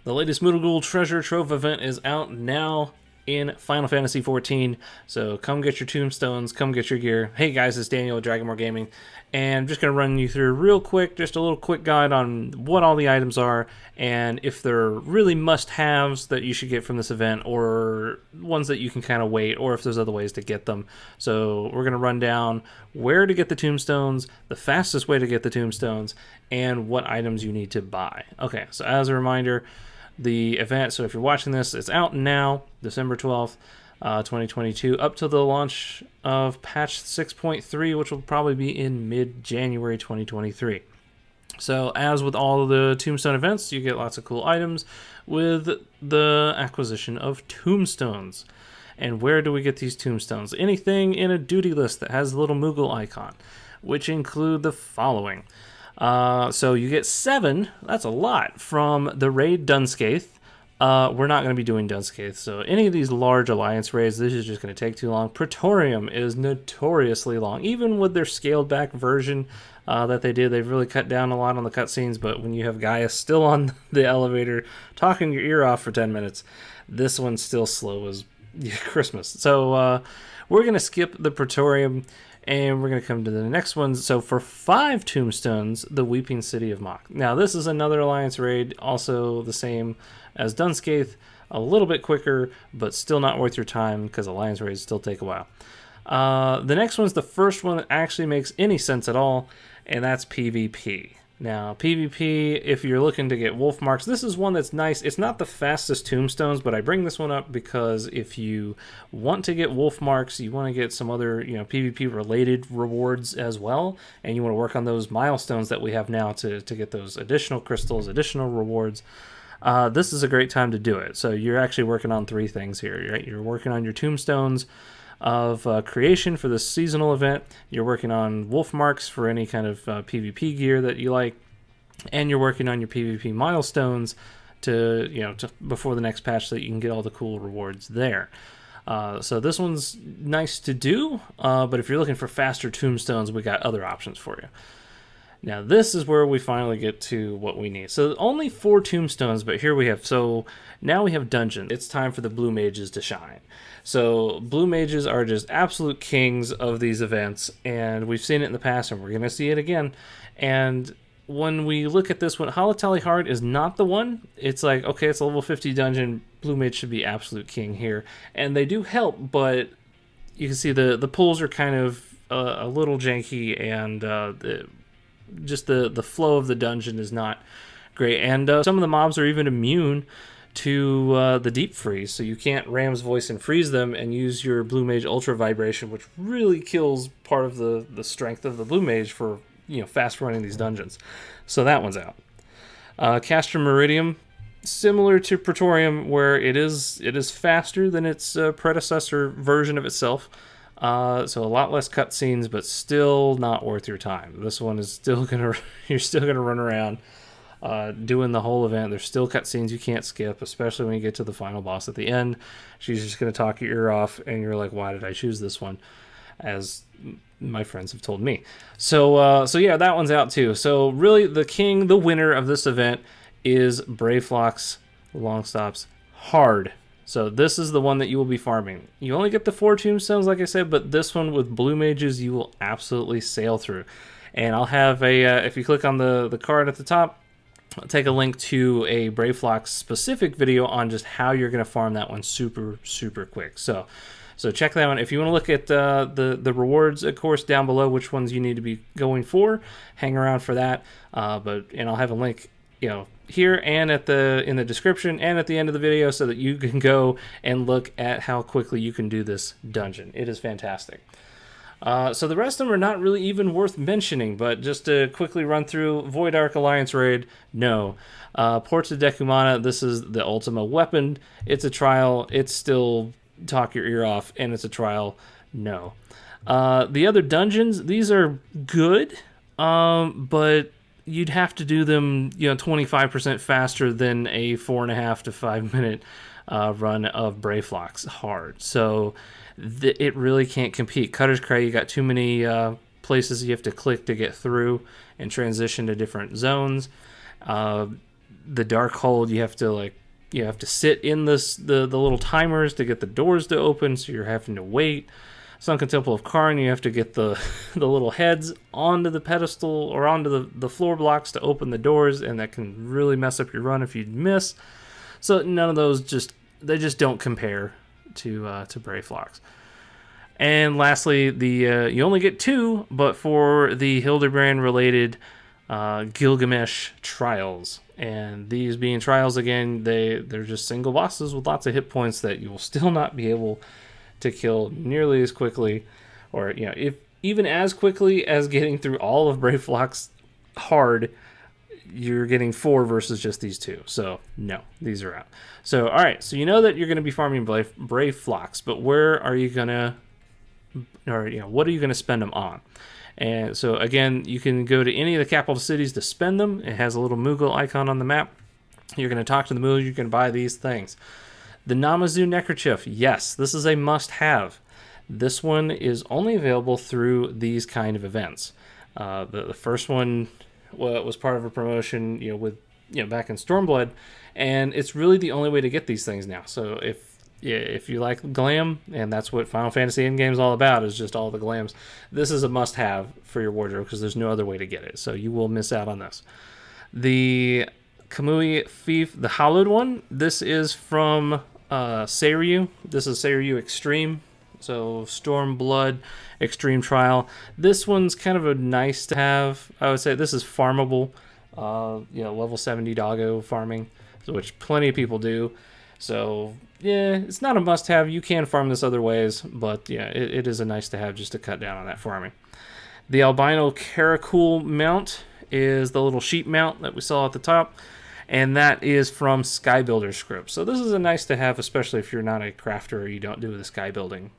The latest Moogle Treasure Trove event is out now in Final Fantasy XIV. So come get your tombstones, come get your gear. Hey guys, it's Daniel with Dragonmore Gaming, and I'm just going to run you through real quick, just a little quick guide on what all the items are, and if they're really must-haves that you should get from this event, or ones that you can kind of wait, or if there's other ways to get them. So we're going to run down where to get the tombstones, the fastest way to get the tombstones, and what items you need to buy. Okay, so as a reminder, the event, so if you're watching this, it's out now, December 12th, 2022, up to the launch of patch 6.3, which will probably be in mid-January 2023. So as with all of the Tombstone events, you get lots of cool items with the acquisition of Tombstones. And where do we get these Tombstones? Anything in a duty list that has the little Moogle icon, which include the following. So you get 7, that's a lot, from the raid Dunscaith. We're not going to be doing Dunscaith, so any of these large alliance raids, this is just going to take too long. Praetorium is notoriously long, even with their scaled back version that they did. They've really cut down a lot on the cutscenes, but when you have Gaius still on the elevator talking your ear off for 10 minutes, this one's still slow as Christmas. So we're going to skip the Praetorium, and we're going to come to the next ones. So for 5 tombstones, the Weeping City of Mach. Now this is another alliance raid, also the same as Dunscaith, a little bit quicker, but still not worth your time because alliance raids still take a while. The next one's the first one that actually makes any sense at all, and that's PvP. Now, PvP, if you're looking to get wolf marks, this is one that's nice. It's not the fastest tombstones, but I bring this one up because if you want to get wolf marks, you want to get some other, PvP-related rewards as well, and you want to work on those milestones that we have now to get those additional crystals, additional rewards. This is a great time to do it. So you're actually working on 3 things here, right? You're working on your tombstones of creation for this seasonal event. You're working on wolf marks for any kind of PvP gear that you like, and you're working on your PvP milestones to before the next patch so that you can get all the cool rewards there. So this one's nice to do, but if you're looking for faster tombstones, we got other options for you. Now this is where we finally get to what we need. So only 4 tombstones, but here we have, so now we have dungeons. It's time for the blue mages to shine. So blue mages are just absolute kings of these events, and we've seen it in the past, and we're going to see it again. And when we look at this one, Halatali Hard is not the one. It's like, okay, it's a level 50 dungeon. Blue mage should be absolute king here. And they do help, but you can see the pulls are kind of a little janky, and the flow of the dungeon is not great. And some of the mobs are even immune to the deep freeze, so you can't Ram's Voice and freeze them and use your Blue Mage Ultra Vibration, which really kills part of the strength of the Blue Mage for fast running these dungeons. So that one's out. Castrum Meridium, similar to Praetorium, where it is faster than its predecessor version of itself. So a lot less cutscenes, but still not worth your time. This one is still you're still gonna run around doing the whole event. There's still cutscenes you can't skip, especially when you get to the final boss at the end. She's just gonna talk your ear off, and you're like, why did I choose this one? As my friends have told me. So yeah, that one's out too. So really, the winner of this event is Brayflox Longstops Hard. So this is the one that you will be farming. You only get the 4 tombstones, like I said, but this one with blue mages, you will absolutely sail through. And I'll have if you click on the card at the top, I'll take a link to a Brayflox specific video on just how you're going to farm that one super, super quick. So check that one. If you want to look at the rewards, of course, down below, which ones you need to be going for, hang around for that. And I'll have a link, here and in the description and at the end of the video, so that you can go and look at how quickly you can do this dungeon. It is fantastic. So the rest of them are not really even worth mentioning, but just to quickly run through, Void Ark Alliance Raid, no. Ports of Decumana, this is the Ultima weapon. It's a trial. It's still talk your ear off, and it's a trial, no. The other dungeons, these are good, but you'd have to do them 25% faster than a 4.5 to 5 minute run of Brayflox Hard. So it really can't compete. Cutter's Cray, you got too many places you have to click to get through and transition to different zones. the dark hold, you have to sit in the little timers to get the doors to open, so you're having to wait. Sunken Temple of Karn, you have to get the little heads onto the pedestal or onto the floor blocks to open the doors, and that can really mess up your run if you miss. So none of those they just don't compare to Brave Flocks. And lastly, you only get 2, but for the Hildebrand related Gilgamesh trials. And these being trials, again, they're just single bosses with lots of hit points that you will still not be able to kill nearly as quickly, or if even as quickly as getting through all of Brave Flocks hard. You're getting 4 versus just these 2. So no, these are out. So all right, so you know that you're going to be farming Brave Flocks, but where are you gonna, or what are you going to spend them on? And so again, you can go to any of the capital cities to spend them. It has a little Moogle icon on the map. You're going to talk to the Moogle. You can buy these things. The Namazu Neckerchief, yes, this is a must-have. This one is only available through these kind of events. The first one was part of a promotion, back in Stormblood, and it's really the only way to get these things now. So if you like glam, and that's what Final Fantasy Endgame is all about, is just all the glams, this is a must-have for your wardrobe because there's no other way to get it. So you will miss out on this. The Kamui Fief, the Hallowed one, this is from Seiryu. This is Seiryu Extreme. So Stormblood Extreme Trial. This one's kind of a nice to have. I would say this is farmable. Level 70 doggo farming, which plenty of people do. So yeah, it's not a must-have. You can farm this other ways, but yeah, it is a nice to have just to cut down on that farming. The albino Karakul mount is the little sheep mount that we saw at the top, and that is from Skybuilder script. So this is a nice to have, especially if you're not a crafter or you don't do the sky building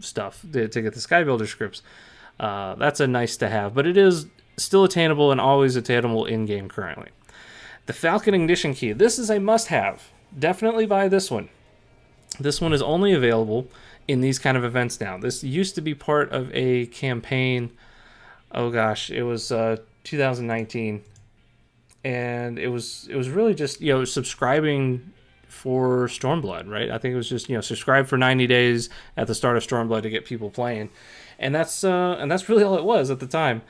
stuff to get the Skybuilder scripts. That's a nice to have, but it is still attainable and always attainable in-game currently. The Falcon Ignition Key, this is a must-have. Definitely buy this one. This one is only available in these kind of events now. This used to be part of a campaign. Oh gosh, it was 2019, and it was really just subscribing for Stormblood, right? I think it was just subscribe for 90 days at the start of Stormblood to get people playing, and that's really all it was at the time.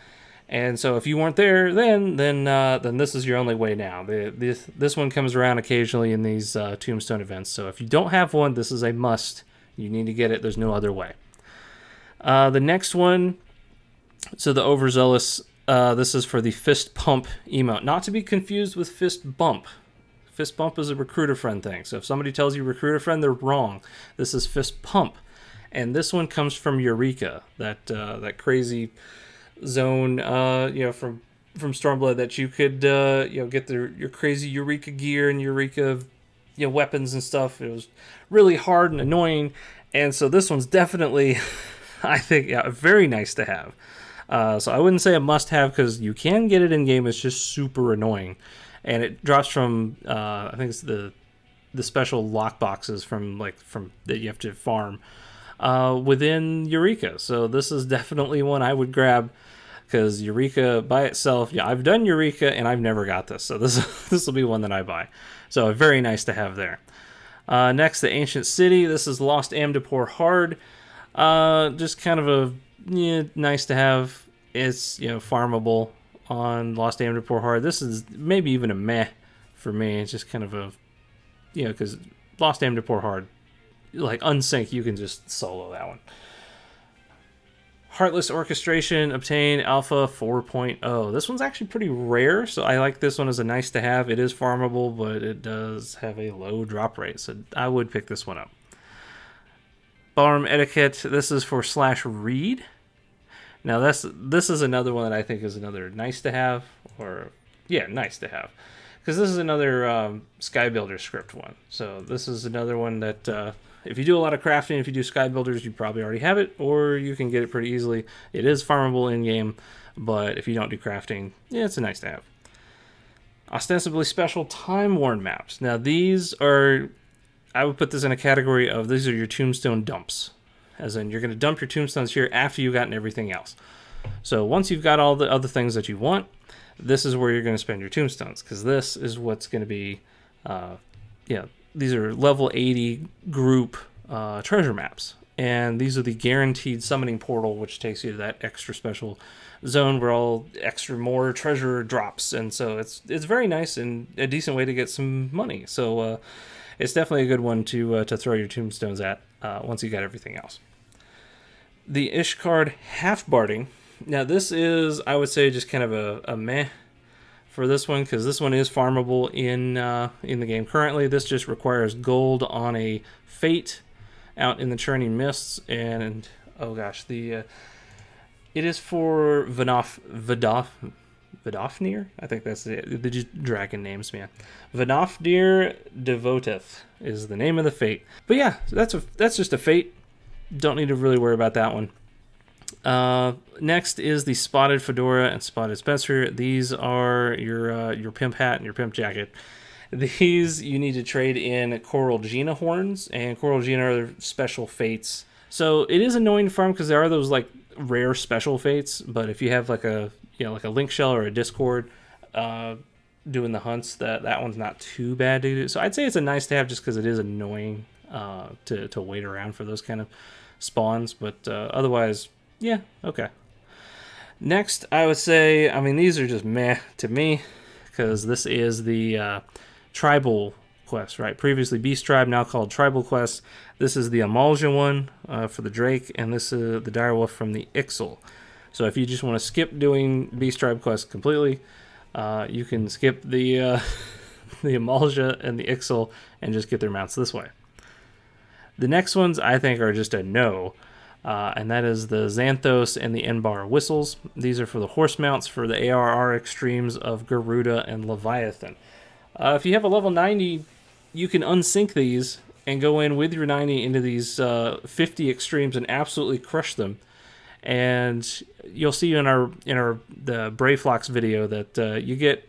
And so if you weren't there then this is your only way now. This one comes around occasionally in these Tombstone events. So if you don't have one, this is a must. You need to get it. There's no other way. The next one, so the Overzealous, this is for the Fist Pump emote. Not to be confused with Fist Bump. Fist Bump is a recruiter friend thing. So if somebody tells you recruiter friend, they're wrong. This is Fist Pump. And this one comes from Eureka, that crazy zone from Stormblood that you could get your crazy Eureka gear and Eureka weapons and stuff. It was really hard and annoying, and so this one's definitely I think very nice to have. So I wouldn't say a must have because you can get it in game. It's just super annoying, and it drops from I think it's the special lock boxes from that you have to farm within Eureka. So this is definitely one I would grab, because Eureka by itself, I've done Eureka and I've never got this. So this will be one that I buy. So very nice to have there. Next, the Ancient City. This is Lost Amdapor Hard. Just kind of a nice to have. It's farmable on Lost Amdapor Hard. This is maybe even a meh for me. It's just kind of a because Lost Amdapor Hard, like Unsync, you can just solo that one. Heartless Orchestration, obtain Alpha 4.0. This one's actually pretty rare, so I like this one as a nice to have. It is farmable, but it does have a low drop rate, so I would pick this one up. Ballroom Etiquette, this is for /read. Now this is another one that I think is another nice to have, nice to have. Because this is another Skybuilder script one. So this is another one that if you do a lot of crafting, if you do Skybuilders, you probably already have it, or you can get it pretty easily. It is farmable in-game, but if you don't do crafting, it's a nice to have. Ostensibly special time-worn maps. Now these are, I would put this in a category of, these are your tombstone dumps. As in, you're going to dump your tombstones here after you've gotten everything else. So once you've got all the other things that you want, this is where you're going to spend your tombstones, because this is what's going to be, these are level 80 group treasure maps. And these are the guaranteed summoning portal, which takes you to that extra special zone where all extra more treasure drops. And so it's very nice and a decent way to get some money. So it's definitely a good one to throw your tombstones at once you got everything else. The Ishcard Half-Barding. Now this is, I would say, just kind of a meh for this one, because this one is farmable in the game currently. This just requires gold on a Fate out in the Churning Mists, and oh gosh, it is for Vidofnir? I think that's it. They're just dragon names, man. Vidofnir Devoteth is the name of the Fate. But yeah, that's just a Fate. Don't need to really worry about that one. Next is the Spotted Fedora and Spotted Spencer. These are your pimp hat and your pimp jacket. These you need to trade in Coral Gina horns, and Coral Gina are special fates. So it is annoying to farm because there are those like rare special fates, but if you have like a link shell or a Discord doing the hunts, that one's not too bad to do. So I'd say it's a nice to have just because it is annoying to wait around for those kind of spawns, but otherwise, yeah, okay. Next, I would say, I mean, these are just meh to me, because this is the tribal quest, right? Previously Beast Tribe, now called Tribal Quest. This is the Amalja one for the Drake, and this is the Direwolf from the Ixal. So if you just want to skip doing Beast Tribe quest completely, you can skip the the Amalja and the Ixal and just get their mounts this way. The next ones I think are just a no. And that is the Xanthos and the Enbar Whistles. These are for the horse mounts for the ARR extremes of Garuda and Leviathan. If you have a level 90, you can unsync these and go in with your 90 into these 50 extremes and absolutely crush them. And you'll see in the Brayflox video that you get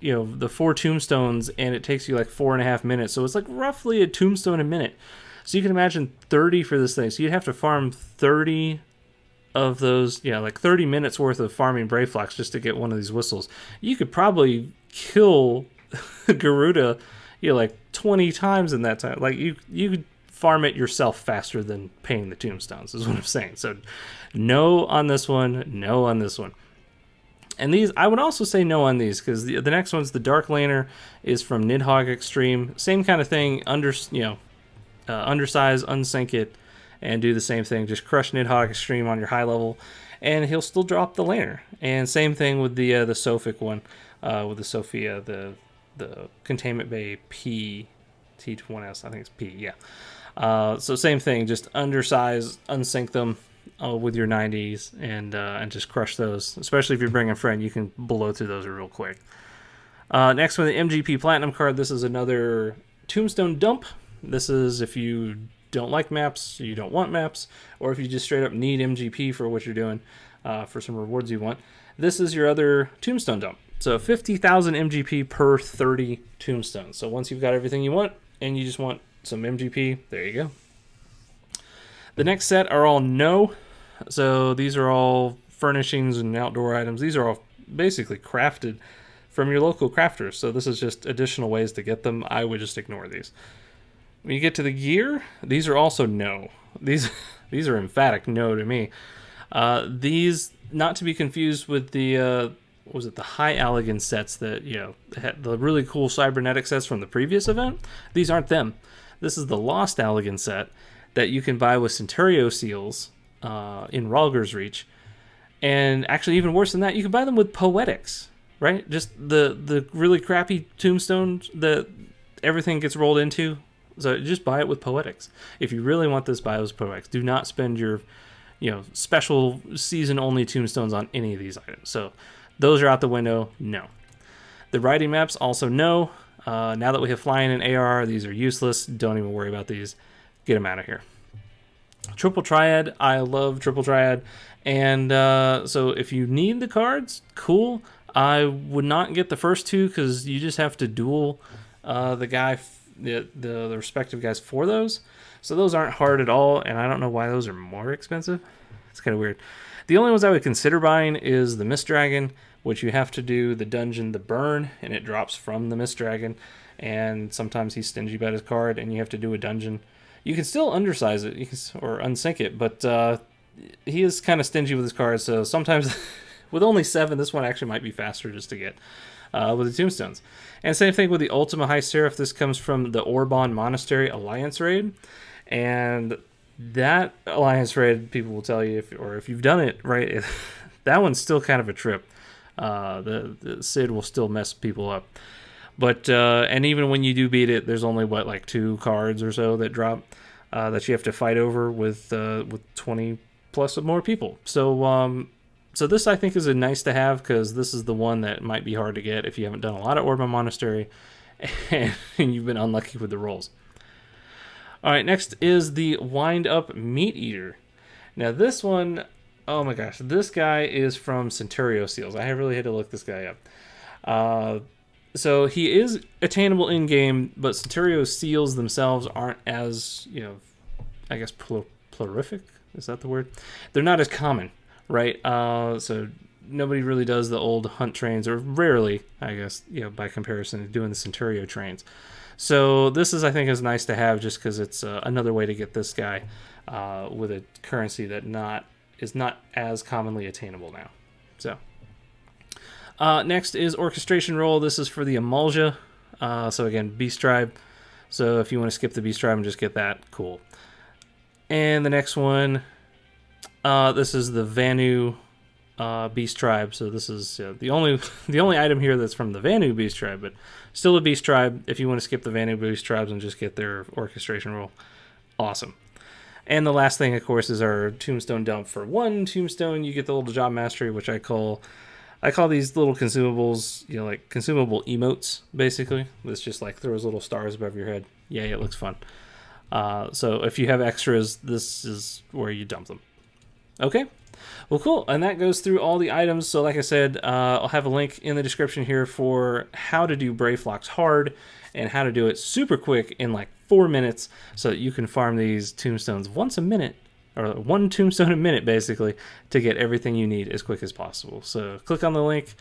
the 4 tombstones, and it takes you like 4.5 minutes. So it's like roughly a tombstone a minute. So you can imagine 30 for this thing. So you'd have to farm 30 of those, like 30 minutes worth of farming Brayflox just to get one of these whistles. You could probably kill Garuda, like 20 times in that time. Like you could farm it yourself faster than paying the tombstones, is what I'm saying. So no on this one, no on this one. And these, I would also say no on these, because the next one's the Dark Laner is from Nidhogg Extreme. Same kind of thing, undersize, unsync it, and do the same thing. Just crush Nidhogg Extreme on your high level, and he'll still drop the Laner. And same thing with the Sophic one, with the Sophia, the Containment Bay P, T1S, I think it's P, yeah. So same thing, just undersize, unsync them with your 90s, and just crush those. Especially if you're bringing a friend, you can blow through those real quick. Next one, the MGP Platinum card. This is another Tombstone dump. This is if you don't like maps, you don't want maps, or if you just straight up need MGP for what you're doing, for some rewards you want. This is your other Tombstone dump. So 50,000 MGP per 30 tombstones. So once you've got everything you want, and you just want some MGP, there you go. The next set are all no. So these are all furnishings and outdoor items. These are all basically crafted from your local crafters. So this is just additional ways to get them. I would just ignore these. When you get to the gear, these are also no. These are emphatic no to me. These, not to be confused with the the High Allegan sets that had the really cool cybernetic sets from the previous event. These aren't them. This is the Lost Allegan set that you can buy with Centurio seals in Rhalgr's Reach, and actually even worse than that, you can buy them with Poetics. Right, just the really crappy tombstones that everything gets rolled into. So just buy it with Poetics. If you really want this, buy it with Poetics. Do not spend your, special season-only tombstones on any of these items. So those are out the window, no. The riding maps, also no. Now that we have flying and AR, these are useless. Don't even worry about these. Get them out of here. Triple Triad, I love Triple Triad. And so if you need the cards, cool. I would not get the first two because you just have to duel the guy, the respective guys for those. So those aren't hard at all, and I don't know why those are more expensive. It's kind of weird. The only ones I would consider buying is the Mist Dragon, which you have to do the dungeon The Burn, and it drops from the Mist Dragon. And sometimes he's stingy about his card, and you have to do a dungeon. You can still undersize it, or unsync it, but he is kind of stingy with his cards, so sometimes with only 7, this one actually might be faster just to get with the Tombstones. And same thing with the Ultima High Seraph. This comes from the Orban Monastery Alliance raid, and that Alliance raid, people will tell you, if you've done it, right, that one's still kind of a trip. The Cid will still mess people up. But and even when you do beat it, there's only like 2 cards or so that drop that you have to fight over with 20 plus or more people. So so this I think is a nice to have, because this is the one that might be hard to get if you haven't done a lot of Orban Monastery and you've been unlucky with the rolls. All right, next is the Wind Up Meat Eater. Now this one, oh my gosh, this guy is from Centurio Seals. I really had to look this guy up. So he is attainable in game, but Centurio Seals themselves aren't as, I guess prolific. Is that the word? They're not as common, right? So nobody really does the old hunt trains, or rarely, I guess, by comparison to doing the Centurio trains. So this is, I think, is nice to have, just because it's another way to get this guy with a currency that is not as commonly attainable now. So. Next is Orchestration Roll. This is for the Emulsia. So again, Beast Tribe. So if you want to skip the Beast Tribe and just get that, cool. And the next one, this is the Vanu Beast Tribe. So this is the only item here that's from the Vanu Beast Tribe, but still a Beast Tribe. If you want to skip the Vanu Beast Tribes and just get their Orchestration Roll, awesome. And the last thing, of course, is our Tombstone dump. For 1 Tombstone, you get the little Job Mastery, which I call these little consumables, like consumable emotes, basically. This just like throws little stars above your head. Yeah, it looks fun. So if you have extras, this is where you dump them. Okay, well, cool. And that goes through all the items. So like I said, I'll have a link in the description here for how to do Brave Flocks hard and how to do it super quick in like 4 minutes, so that you can farm these tombstones once a minute, or 1 tombstone a minute, basically, to get everything you need as quick as possible. So click on the link.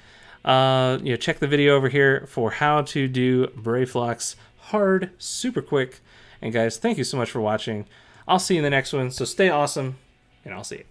Check the video over here for how to do Brave Flocks hard, super quick. And guys, thank you so much for watching. I'll see you in the next one. So stay awesome, and I'll see you.